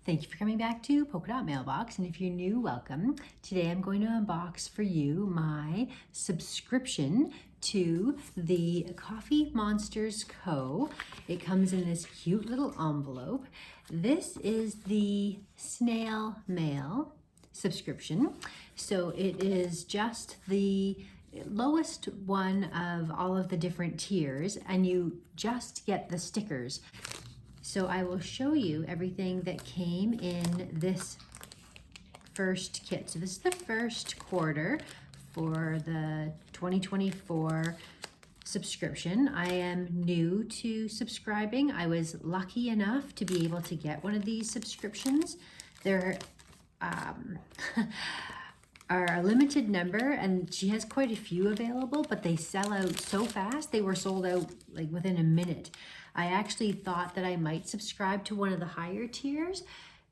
Thank you for coming back to Polka Dot Mailbox, and if you're new, welcome. Today I'm going to unbox for you my subscription to the Coffee Monsterz Co. It comes in this cute little envelope. This is the Snail Mail subscription. So it is just the lowest one of all of the different tiers, and you just get the stickers. So I will show you everything that came in this first kit. So this is the first quarter for the 2024 subscription. I am new to subscribing. I was lucky enough to be able to get one of these subscriptions. There are a limited number, and she has quite a few available, but they sell out so fast. They were sold out like within a minute. I actually thought that I might subscribe to one of the higher tiers,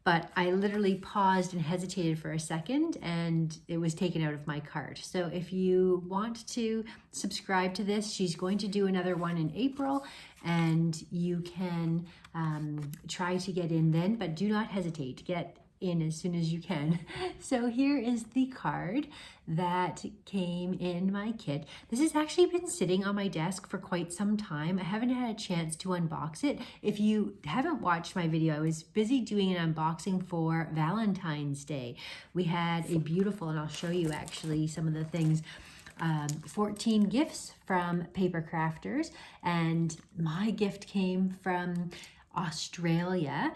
but I literally paused and hesitated for a second and it was taken out of my cart. So if you want to subscribe to this, she's going to do another one in April, and you can try to get in then, but do not hesitate to get in as soon as you can. So here is the card that came in my kit. This has actually been sitting on my desk for quite some time. I haven't had a chance to unbox it. If you haven't watched my video, I was busy doing an unboxing for Valentine's Day. We had a beautiful, and I'll show you actually some of the things, 14 gifts from Paper Crafters, and my gift came from Australia.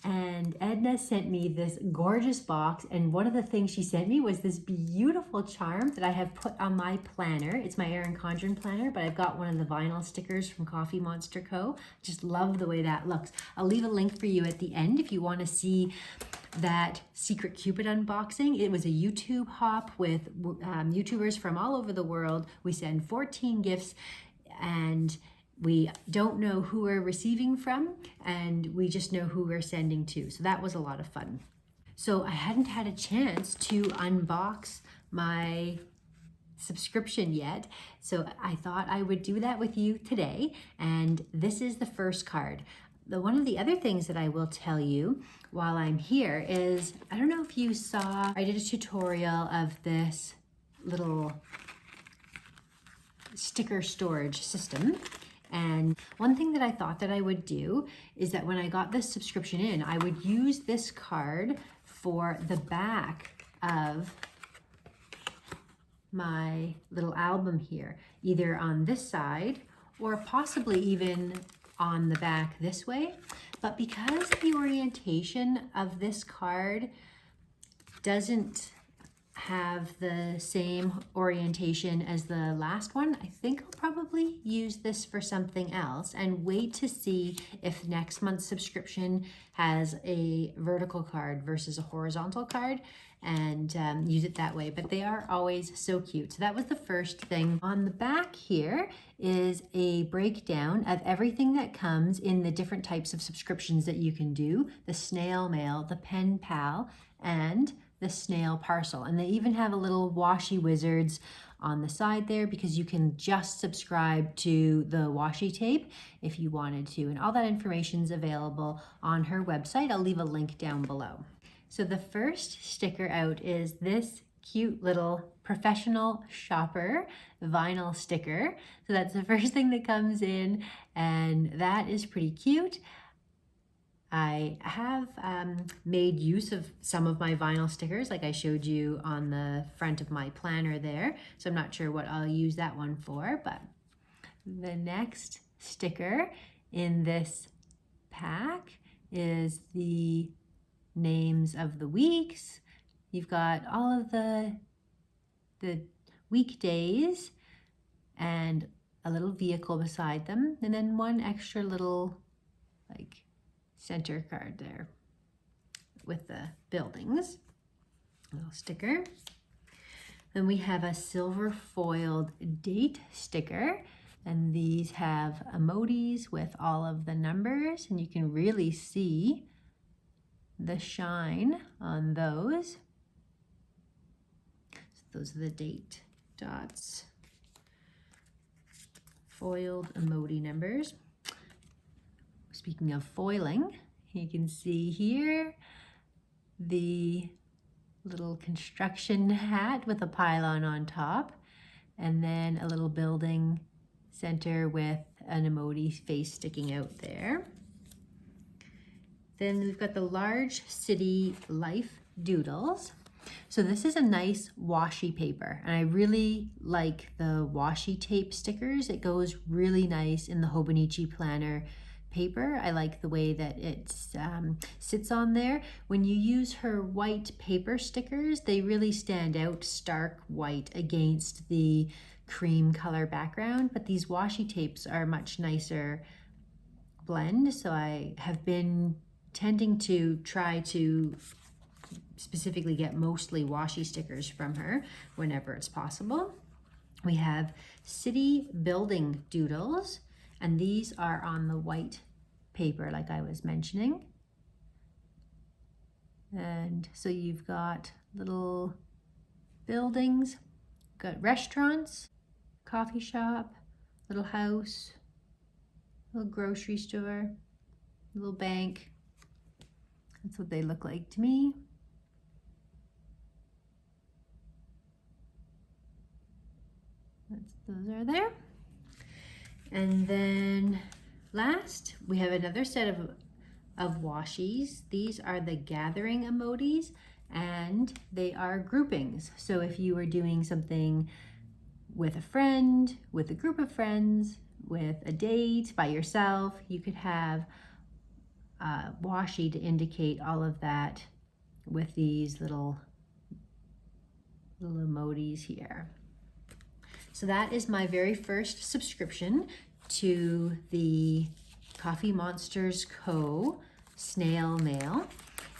And Edna sent me this gorgeous box, and one of the things she sent me was this beautiful charm that I have put on my planner. It's my Erin Condren planner, but I've got one of the vinyl stickers from Coffee Monsterz Co. Just love the way that looks. I'll leave a link for you at the end if you want to see that Secret Cupid unboxing. It was a YouTube hop with YouTubers from all over the world. We send 14 gifts, and we don't know who we're receiving from, and we just know who we're sending to. So that was a lot of fun. So I hadn't had a chance to unbox my subscription yet, so I thought I would do that with you today. And this is the first card. One of the other things that I will tell you while I'm here is, I don't know if you saw, I did a tutorial of this little sticker storage system. And one thing that I thought that I would do is that when I got this subscription in, I would use this card for the back of my little album here, either on this side or possibly even on the back this way. But because the orientation of this card doesn't have the same orientation as the last one, I think I'll probably use this for something else and wait to see if next month's subscription has a vertical card versus a horizontal card, and use it that way. But they are always so cute. So that was the first thing. On the back here is a breakdown of everything that comes in the different types of subscriptions that you can do: the snail mail, the pen pal, and the snail parcel. And they even have a little washi wizards on the side there, because you can just subscribe to the washi tape if you wanted to. And all that information is available on her website. I'll leave a link down below. So the first sticker out is this cute little professional shopper vinyl sticker. So that's the first thing that comes in, and that is pretty cute. I have made use of some of my vinyl stickers, like I showed you on the front of my planner there. So I'm not sure what I'll use that one for, but the next sticker in this pack is the names of the weeks. You've got all of the weekdays and a little vehicle beside them, and then one extra little like center card there with the buildings, a little sticker. Then we have a silver foiled date sticker, and these have emojis with all of the numbers, and you can really see the shine on those. So those are the date dots, foiled emoji numbers. Speaking of foiling, You can see here the little construction hat with a pylon on top, and then a little building center with an emoji face sticking out there. Then we've got the large city life doodles. So this is a nice washi paper, and I really like the washi tape stickers. It goes really nice in the Hobonichi planner paper. I like the way that it sits on there. When you use her white paper stickers, they really stand out stark white against the cream color background, but these washi tapes are much nicer blend, so I have been tending to try to specifically get mostly washi stickers from her whenever it's possible. We have city building doodles, and these are on the white paper like I was mentioning. And so you've got little buildings, got restaurants, coffee shop, little house, little grocery store, little bank. That's what they look like to me. Those are there. And then last, we have another set of washies. These are the gathering emojis, and they are groupings. So if you were doing something with a friend, with a group of friends, with a date, by yourself, you could have washi to indicate all of that with these little emojis here. So that is my very first subscription to the Coffee Monsterz Co Snail Mail.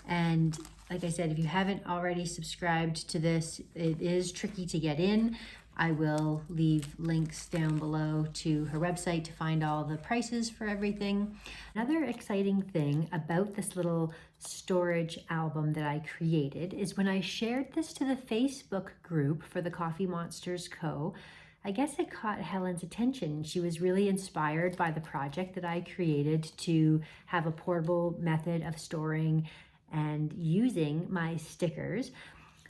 And like I said, if you haven't already subscribed to this, it is tricky to get in. I will leave links down below to her website to find all the prices for everything. Another exciting thing about this little storage album that I created is when I shared this to the Facebook group for the Coffee Monsterz Co, I guess it caught Helen's attention. She was really inspired by the project that I created to have a portable method of storing and using my stickers.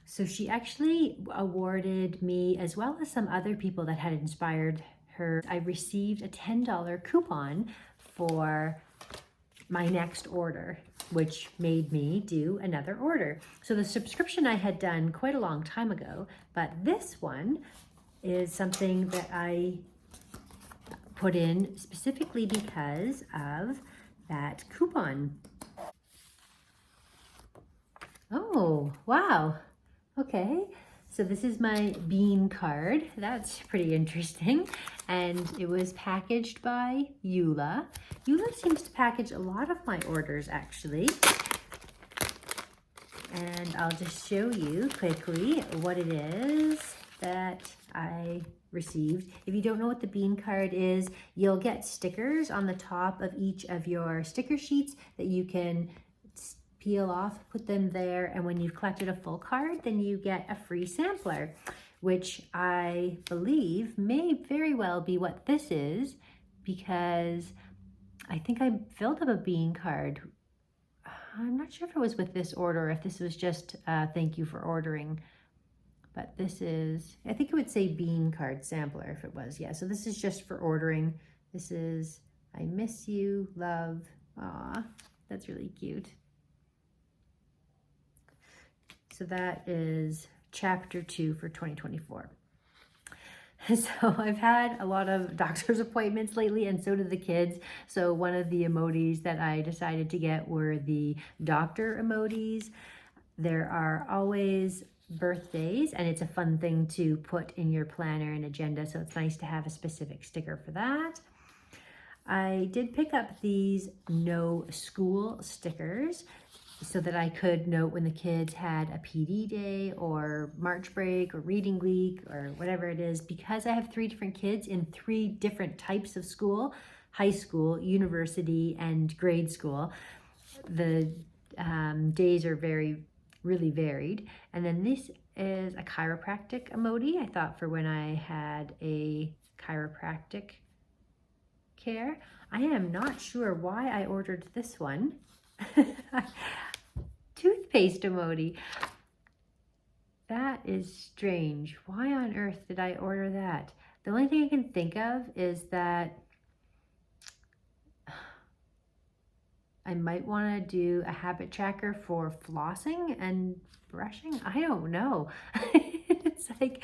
So she actually awarded me, as well as some other people that had inspired her, I received a $10 coupon for my next order, which made me do another order. So the subscription I had done quite a long time ago, but this one is something that I put in specifically because of that coupon. Oh, wow. Okay, so this is my bean card. That's pretty interesting. And it was packaged by Eula. Eula seems to package a lot of my orders, actually. And I'll just show you quickly what it is that I received. If you don't know what the bean card is, you'll get stickers on the top of each of your sticker sheets that you can peel off, put them there, and when you've collected a full card, then you get a free sampler, which I believe may very well be what this is, because I think I filled up a bean card. I'm not sure if it was with this order, or if this was just thank you for ordering. But this is, I think it would say bean card sampler if it was. Yeah, so this is just for ordering. This is, I miss you, love. Aw, that's really cute. So that is chapter 2 for 2024. So I've had a lot of doctor's appointments lately, and so did the kids. So one of the emojis that I decided to get were the doctor emojis. There are always birthdays, and it's a fun thing to put in your planner and agenda, so it's nice to have a specific sticker for that. I did pick up these no school stickers so that I could note when the kids had a PD day or March break or reading week or whatever it is, because I have 3 different kids in 3 different types of school: high school, university, and grade school. The days are really varied. And then this is a chiropractic emoji. I thought for when I had a chiropractic care. I am not sure why I ordered this one. Toothpaste emoji. That is strange. Why on earth did I order that? The only thing I can think of is that I might want to do a habit tracker for flossing and brushing. I don't know. It's like,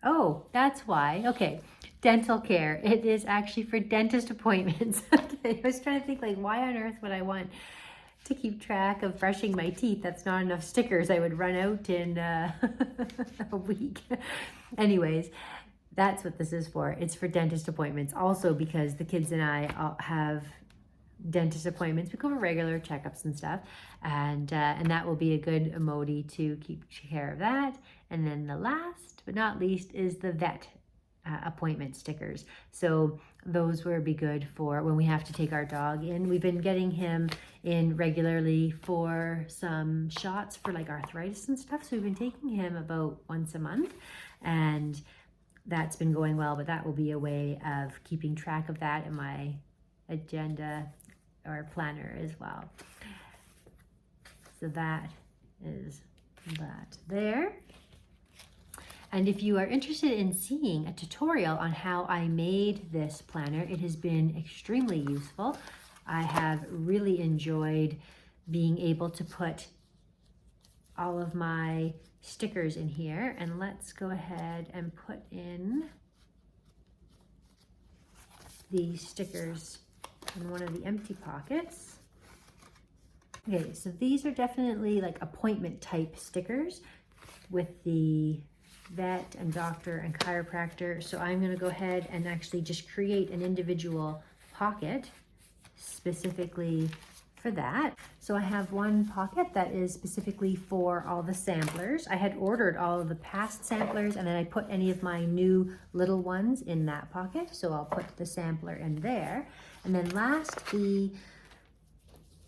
oh, that's why. Okay, dental care. It is actually for dentist appointments. Okay, I was trying to think like, why on earth would I want to keep track of brushing my teeth? That's not enough stickers. I would run out in a week. Anyways, that's what this is for. It's for dentist appointments. Also because the kids and I all have dentist appointments. We go for regular checkups and stuff. And that will be a good emoji to keep care of that. And then the last but not least is the vet appointment stickers. So those will be good for when we have to take our dog in. We've been getting him in regularly for some shots for like arthritis and stuff. So we've been taking him about once a month, and that's been going well, but that will be a way of keeping track of that in my agenda or planner as well. So that is that there. And if you are interested in seeing a tutorial on how I made this planner, it has been extremely useful. I have really enjoyed being able to put all of my stickers in here. And let's go ahead and put in these stickers in one of the empty pockets. Okay, so these are definitely like appointment type stickers with the vet and doctor and chiropractor. So I'm going to go ahead and actually just create an individual pocket specifically for that. So I have one pocket that is specifically for all the samplers. I had ordered all of the past samplers, and then I put any of my new little ones in that pocket. So I'll put the sampler in there. And then last, the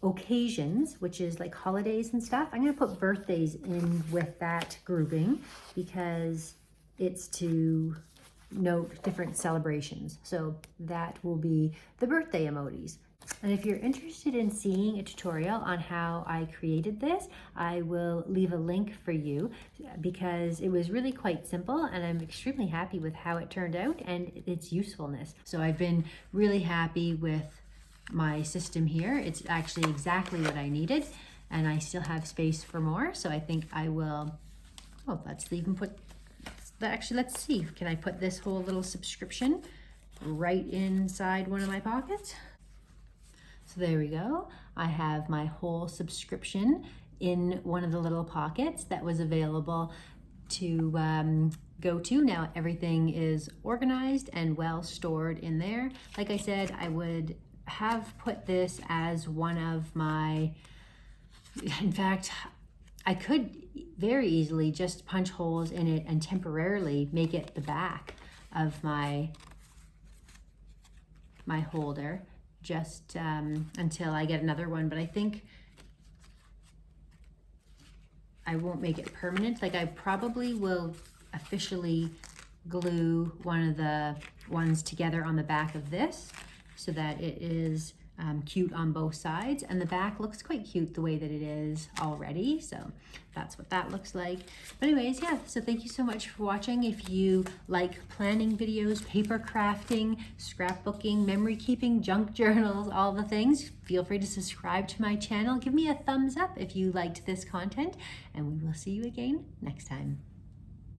occasions, which is like holidays and stuff. I'm going to put birthdays in with that grouping because it's to note different celebrations. So that will be the birthday emojis. And if you're interested in seeing a tutorial on how I created this, I will leave a link for you because it was really quite simple, and I'm extremely happy with how it turned out and its usefulness. So I've been really happy with my system here. It's actually exactly what I needed, and I still have space for more. So I think I will, let's see, can I put this whole little subscription right inside one of my pockets? So there we go. I have my whole subscription in one of the little pockets that was available to go to. Now everything is organized and well stored in there. Like I said, I would have put this as one of my, in fact, I could very easily just punch holes in it and temporarily make it the back of my holder just until I get another one. But I think I won't make it permanent. Like I probably will officially glue one of the ones together on the back of this so that it is cute on both sides, and the back looks quite cute the way that it is already. So that's what that looks like. But anyways, yeah, so thank you so much for watching. If you like planning videos, paper crafting, scrapbooking, memory keeping, junk journals, all the things, feel free to subscribe to my channel. Give me a thumbs up if you liked this content, and we will see you again next time.